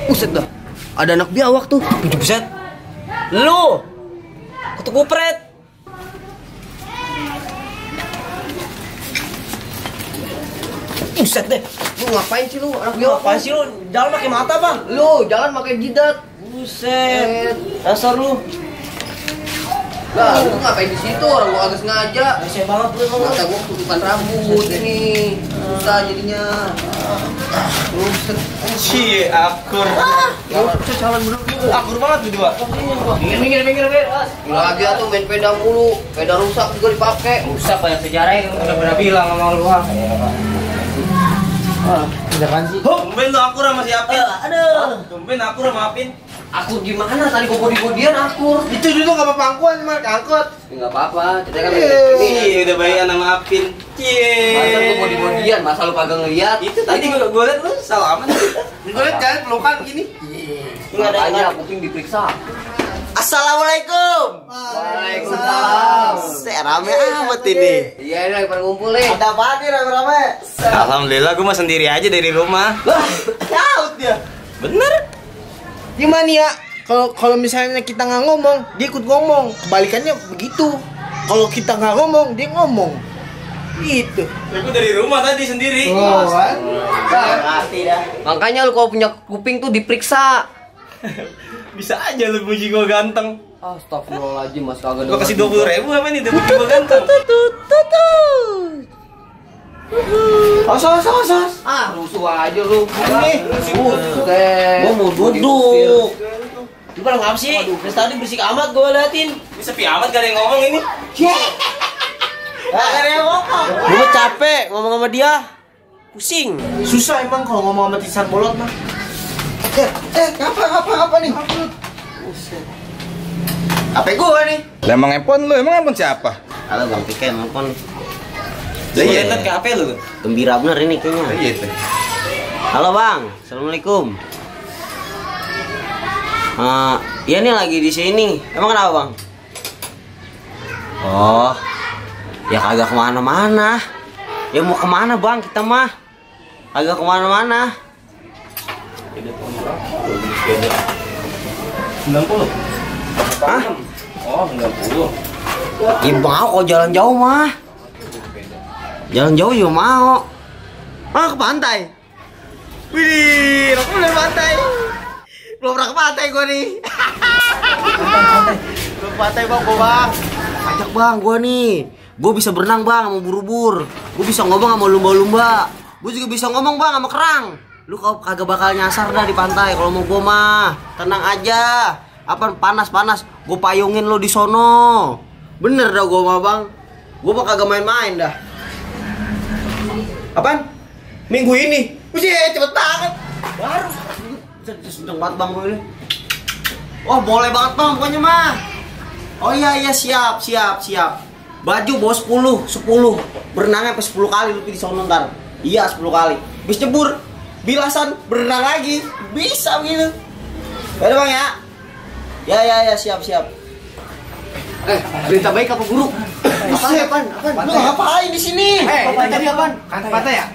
Buset dah. Ada anak biawak tuh. Buset. Lu. Kutu kupret. Buset deh. Lu ngapain sih lu? Anak biawak. Apaan sih lu? Jalan pakai mata, Bang. Lu jalan pakai jidat. Buset. Dasar lu. Lah, lu ngapain di situ? Orang gua agak sengaja. Saya banget lu emang. Mata gua tutupan rambut ini. Susah jadinya. Buset. Cie, akur. Buset jalan bener lu. Akur banget lu dua. Minggir. Lagi tuh main sepeda mulu. Sepeda rusak juga dipakai. Rusak banyak sejarahnya kan udah pernah bilang sama lu. Beneran sih. Tumben lu akur sama si Apin. Aduh. Tumben akur sama Apin. Akur gimana? Tadi gua body-bodyan akur. Itu dulu gak apa-apa angkuan cuma angkot. Enggak apa-apa. Kita kan Iya, udah bayian sama Apin. Cie. masa gua body-bodyan, masa lu kagak ngeliat? Itu tadi gua liat lu salaman. Gua liat kan pelukan gini. Enggak ada kuping diperiksa. Assalamualaikum. Waalaikumsalam. Rame amat ini. Iya, ini lagi pada ngumpul nih. Ada apa nih rame-rame? Alhamdulillah gua mah sendiri aja dari rumah. Caut dia. Bener. Gimana ya? Kalau misalnya kita nggak ngomong, dia ikut ngomong. Kebalikannya begitu. Kalau kita nggak ngomong, dia ngomong. Gitu. Gua dari rumah tadi sendiri. Oh, kan? Hati dah. Makanya lu kalau punya kuping tuh diperiksa. Bisa aja lu puji gua ganteng. Astagfirullahaladzim, Mas kagak. Gua kasih 20.000 apa nih udah puji gua ganteng. Sos. Ah, rusuh aja lu. Ini. Buset. Gua mau duduk. Lu pada ngapa sih? Dari tadi berisik amat gua liatin. Ini sepi amat gak ada yang ngomong ini. Gak ada yang ngomong. Gua capek ngomong sama dia. Pusing. Susah emang kalau ngomong sama Tisan Bolot mah. Apa nih? Apa gua nih? Lah emang Epon lu, emang Epon siapa? Halo Bang Piken, nelfon. Lah iya kan ke HP lu. Gembira bener ini kayaknya. Iya itu. Halo Bang, assalamualaikum. Iya nih lagi di sini. Emang kenapa Bang? Oh, ya kagak kemana-mana. Ya mau kemana Bang kita mah? Kagak kemana-mana. 90. Hah? Oh, 90. Ya mau kok jalan jauh mah. Jalan jauh juga mau. Ke pantai. Wih, aku udah pantai. Belum pernah ke pantai gua nih. Belum ke pantai Bang, gua Bang. Ajak Bang gua nih. Gua bisa berenang Bang sama buru-buru. Gua bisa ngomong sama lumba-lumba. Gua juga bisa ngomong Bang sama kerang. Lu kagak bakal nyasar dah di pantai kalau mau gua mah. Tenang aja. Apa panas-panas, gua payungin lo di sono. Bener dah gua mah Bang. Gua mah kagak main-main dah. Apaan? Minggu ini. Buset, cepet banget. Baru. Sedang banget Bang gue ini. Oh, boleh banget Bang pokoknya mah. Oh iya siap. Baju bawa 10. Berenangnya sampai 10 kali lu di sono ntar. Iya, 10 kali. Bis jebur, bilasan berenang lagi. Bisa begitu. Udah Bang ya. Ya, siap. Berita baik apa buruk? Apaan? Lu ngapain di sini? Tadi apaan? Pantai ya?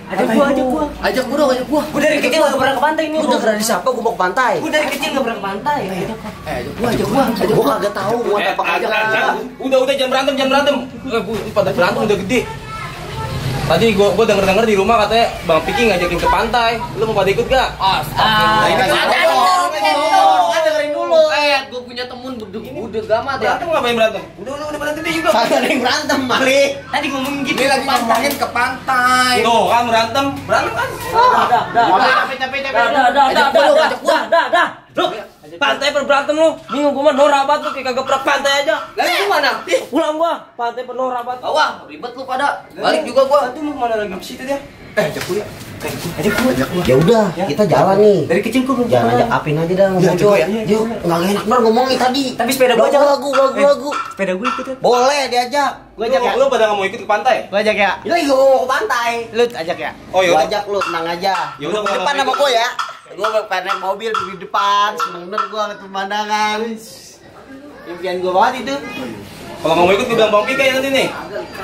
Ajak gua. Gua dari kecil gak pernah ke pantai ini. Udah pernah disapa gua mau ke pantai. Gua dari kecil gak pernah ke pantai. Ajak gua. Gua kagak tahu gua apa kagak. Udah jangan berantem. Pada berantem udah gede. Tadi gua denger di rumah katanya Bang Piki ngajakin ke pantai. Lu mau pada ikut gak? Dengerin dulu. Gua punya temen budeg amat ya. Berantem ngapain berantem? Udah berantem dia juga. Kagak ada yang berantem, Mali. Tadi ngomongin gitu. Ini lagi ngomongin ke pantai. Tuh kan berantem kan? Dah. Lu pantai berantem lu. Bingung gua mah norak banget lu kayak kagak pernah pantai aja. Lalu lu mana? Pulang gua, pantai penuh rapat. Wah, ribet lu pada. Balik juga gua. Tadi lu mana lagi di situ dia? Ajak gua. Ya udah, kita jalan nih. Dari kecil gua belum Jangan pernah. ajak Apin aja dah ngomong ajak gua ya. Yuk, enggak enak banget ngomongin tadi. Tapi sepeda gua aja. Lagu. Sepeda gua ikut ya. Boleh diajak. Gua ajak ya. Lu pada enggak mau ikut ke pantai? Gua ajak ya. Ini lagi ngomong ke pantai. Lu ajak ya. Oh Gua yaudah. ajak lu, tenang aja. Ya udah, Lu di kalau depan nggak sama ikut. gua ya. Gua pengen naik mobil di depan, seneng bener gua liat pemandangan. Impian gua banget itu. Kalau nggak mau ikut, gue bilang Bang Pika ya nanti nih.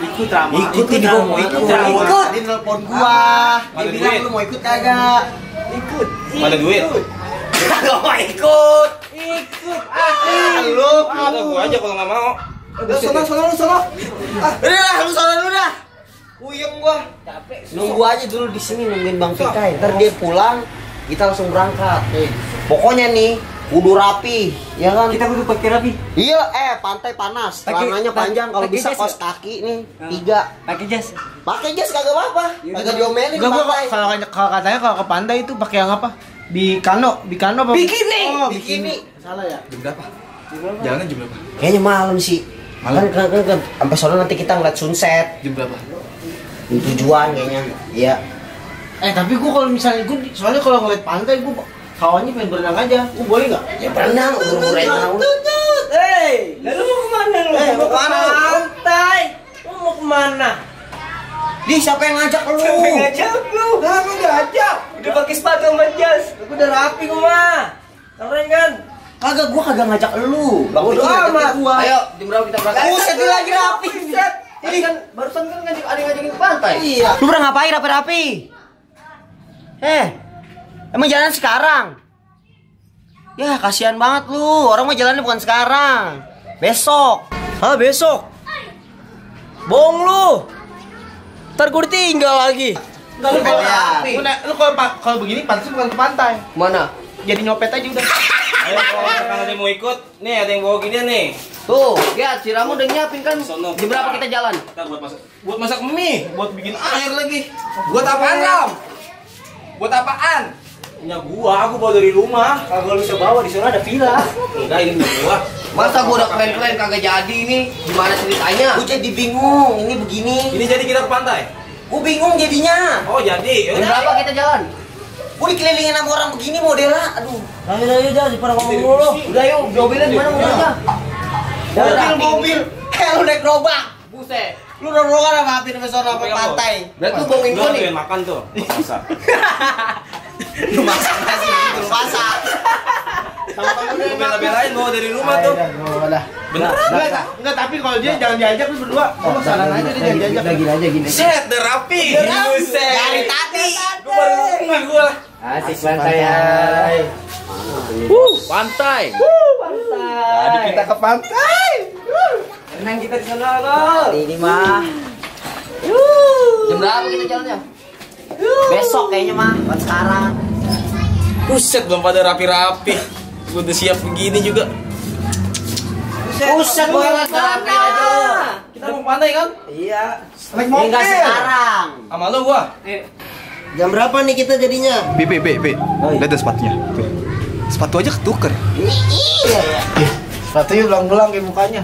Ikut gua mau ikut. Tadi nelpon gua. Dia bilang lu mau ikut kagak? Ikut. Ada duit. Kagak mau ikut. Ikut. Lu. Udah gue aja kalau nggak mau. Udah sono. Udah lu sono dulu dah. Puyeng gua. Capek. Nunggu aja dulu di sini nungguin Bang Pika. Ntar dia pulang, kita langsung berangkat. Pokoknya nih, kudu rapi, ya kan? Kita kudu pakai rapi. Iya, pantai panas. Celananya panjang, kalau bisa kaos kaki nih 3. Pakai jas. Pakai jas kagak apa-apa. Kagak diomelin Enggak, pantai. kalau katanya kalau ke pantai itu pakai yang apa? Bikano apa? Bikini. Oh, Bikini. Salah ya? Jam berapa? Jalannya jam berapa? Kayaknya malam sih. Kan sampai sore nanti kita ngeliat sunset. Jam berapa? Tujuan kayaknya. Iya. Tapi gua kalau misalnya soalnya kalau ngeliat pantai gua kawannya pengen berenang aja. Gua boleh enggak? Ya berenang, berenang. Hei, lalu mau kemana lu? Mau kemana? Pantai. Lu mau kemana? Di siapa yang ngajak lu? Ngajak lu. Nah, gua ngajak. Udah pakai sepatu sama jas. Aku udah rapi gua mah. Keren kan? Kagak, gua kagak ngajak lu. Bang Bodo Piki ngajak amat. gua. Ayo, jam berapa kita berangkat? Buset, dia lagi rapi. Ini kan barusan kan ngajakin ke pantai. Iya. Lu pernah ngapain rapi-rapi? Emang jalan sekarang? Ya, kasihan banget lu. Orang mah jalannya bukan sekarang. Besok. Hah, besok? Bohong lu. Ntar gue ditinggal lagi. Enggak, lu kalau Rapi. lu kalau begini pantas bukan ke pantai. Mana? Jadi nyopet aja udah. Ayo kalau misalkan ada yang mau ikut, nih ada yang bawa ginian nih. Tuh, lihat si Ramu udah nyiapin kan. Sono. Jam berapa kita jalan? Kita buat masak mie, buat bikin air lagi. Buat apaan, Ram? Buat apaan? Punya gua, aku bawa dari rumah. Kalau bisa bawa di sana ada villa. Enggak, ini punya gua. Masa gua udah keren-keren kagak jadi ini? Gimana ceritanya? Gue jadi bingung. Ini begini. Ini jadi kita ke pantai. Gue bingung jadinya. Oh, jadi. Jam berapa kita jalan? Gue dikelilingin sama orang begini modelnya. Aduh. Ayo dah, di pada ngomong mulu. Udah yuk, mobilnya di mana mobilnya? Mobil. Lu naik gerobak. Buset. Lu rorongan sama api di sana sampai pantai. Berarti lu bohongin gua nih. Pengen makan tuh. Masak. Lu masak nasi gitu, lu masak. Gua bela-belain bawa dari rumah tuh. Beneran? Enggak, tapi kalau dia jangan diajak lu berdua. Gua saran aja dia jangan diajak. Gini. Set, udah rapi. Buset. Dari tadi. Gua baru ngeh gua. Asik pantai ya. Pantai. Jadi kita ke pantai. Renang kita di sana kok. Ini mah. Jam berapa kita jalannya? Besok kayaknya mah, buat sekarang. Buset, belum pada rapi-rapi. Gua udah siap begini juga. Buset, gue Rapi aja. Kita mau ke pantai kan? Iya. Naik Enggak sekarang. Sama lo gua. Jam berapa nih kita jadinya? B. Lihat ada sepatunya. Tuh. Sepatu aja ketuker. Iya ya. Sepatunya belang-belang kayak mukanya.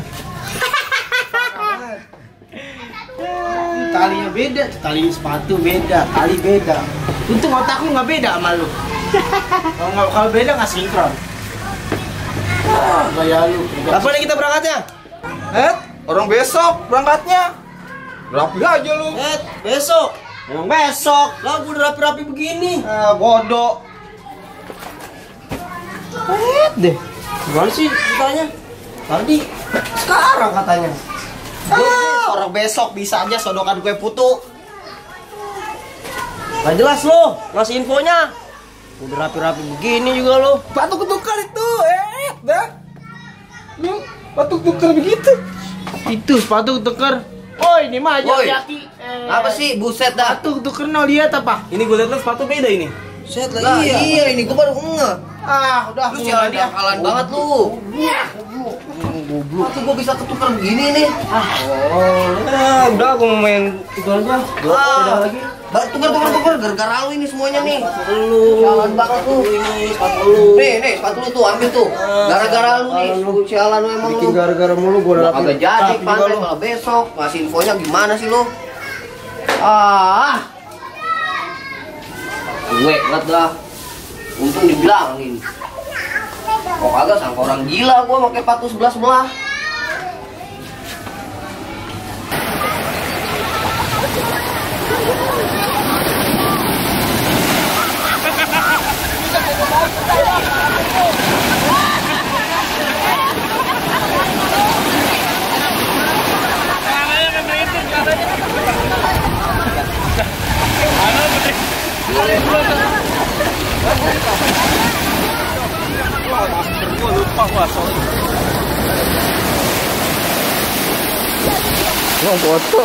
Talinya beda, tali sepatu beda, tali beda. Untung otak lu nggak beda sama lu. Kalau beda nggak sinkron. Gaya lu. Kapan nih kita berangkatnya? Orang besok berangkatnya. Rapi aja lu. Besok. Emang besok. Lah gue udah rapi-rapi begini. Bodoh. Deh. Gimana sih ceritanya? Tadi sekarang katanya. Orang besok bisa aja sodokan kue putu. Gak jelas lo, ngasih infonya. Udah rapi-rapi begini juga lo. Sepatu ketuker itu. Dah. Lu sepatu ketuker begitu. Itu sepatu tuker. Oh ini mah aja Woi. jaki. Apa sih? Buset dah. Sepatu tuker no lihat apa? Ini gua lihat sepatu beda ini. Set Lah, iya ini gua baru ngeh. Udah Lu sialan akalan banget lu. Waktu gua bisa ketukar begini nih. Udah aku mau main itu aja. Lagi. Tukar gara-gara lu ini semuanya nih. Lu sialan banget lu ini sepatu lu. Nih sepatu lu tuh ambil tuh. Gara-gara lu nih. Sialan lu emang lu. gara-gara mulu gua udah Kagak jadi pantai malah besok. Ngasih infonya gimana sih lu? Gue banget dah. Untung dibilangin. Kok kagak sangka orang gila gua pakai sepatu sebelah-sebelah. Wah, sorry. Mau foto.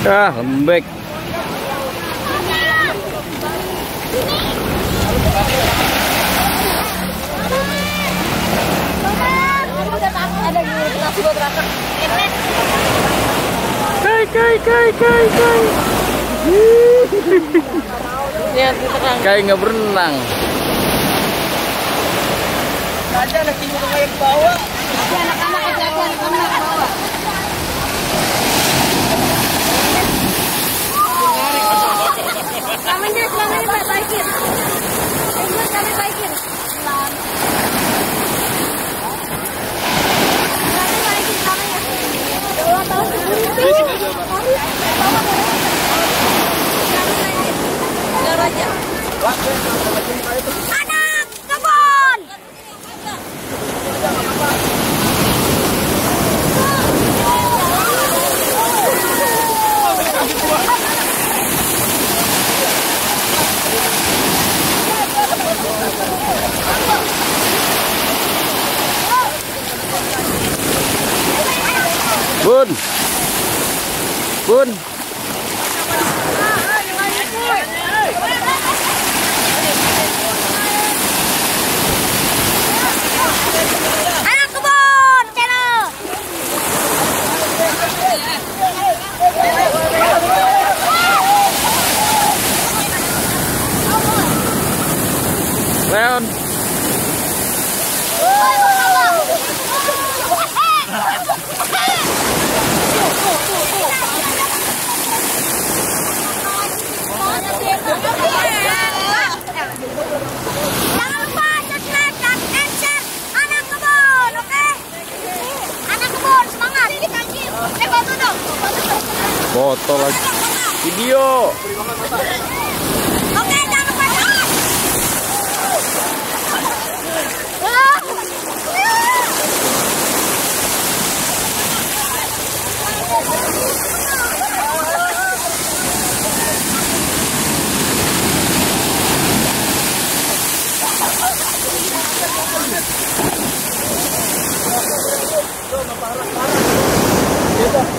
Lembek. Kai nggak berenang. Ada anak ibu kayak ke bawah. Anak-anak aja anak-anak bawa. Selamanya Pak baikin. Kami baikin. Anak kebun. Bun. Bun. Anak kebun, channel. Leon. Jangan lupa subscribe dan share anak kebun, oke? Anak kebun, semangat. Foto dong. Foto lagi. Video. Oke, jangan lupa.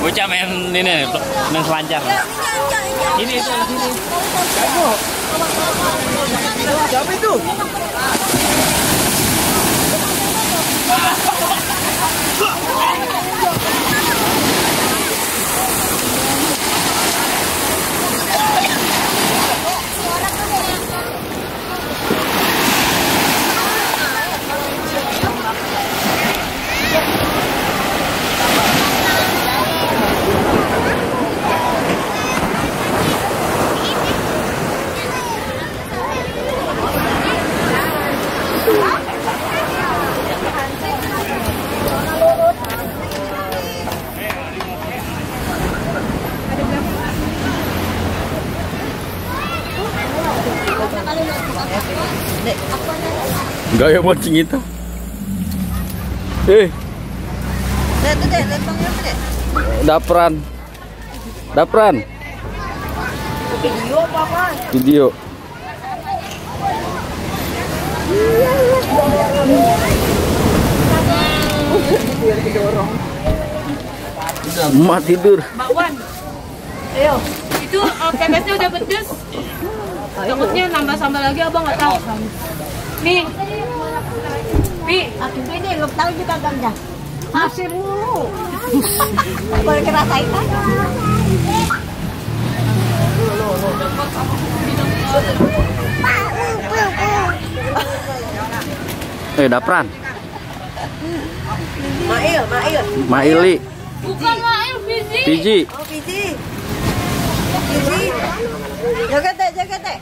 Bocah main ini, main selancar. Ini itu sini. Siapa itu? Gaya mancing itu. Dapran. Dapran. Video apa? Video. Emak tidur. Mbak Wan, ayo, itu pepesnya udah pedes. Takutnya nambah sambal lagi abang nggak tahu. Nih, Aku ini belum tahu juga Ganja. Masih mulu. Boleh ngerasain aja. Dapran. Mail. Maili. bukan Mail, Fizi. Fiji. Oh, Fiji. Joget deh.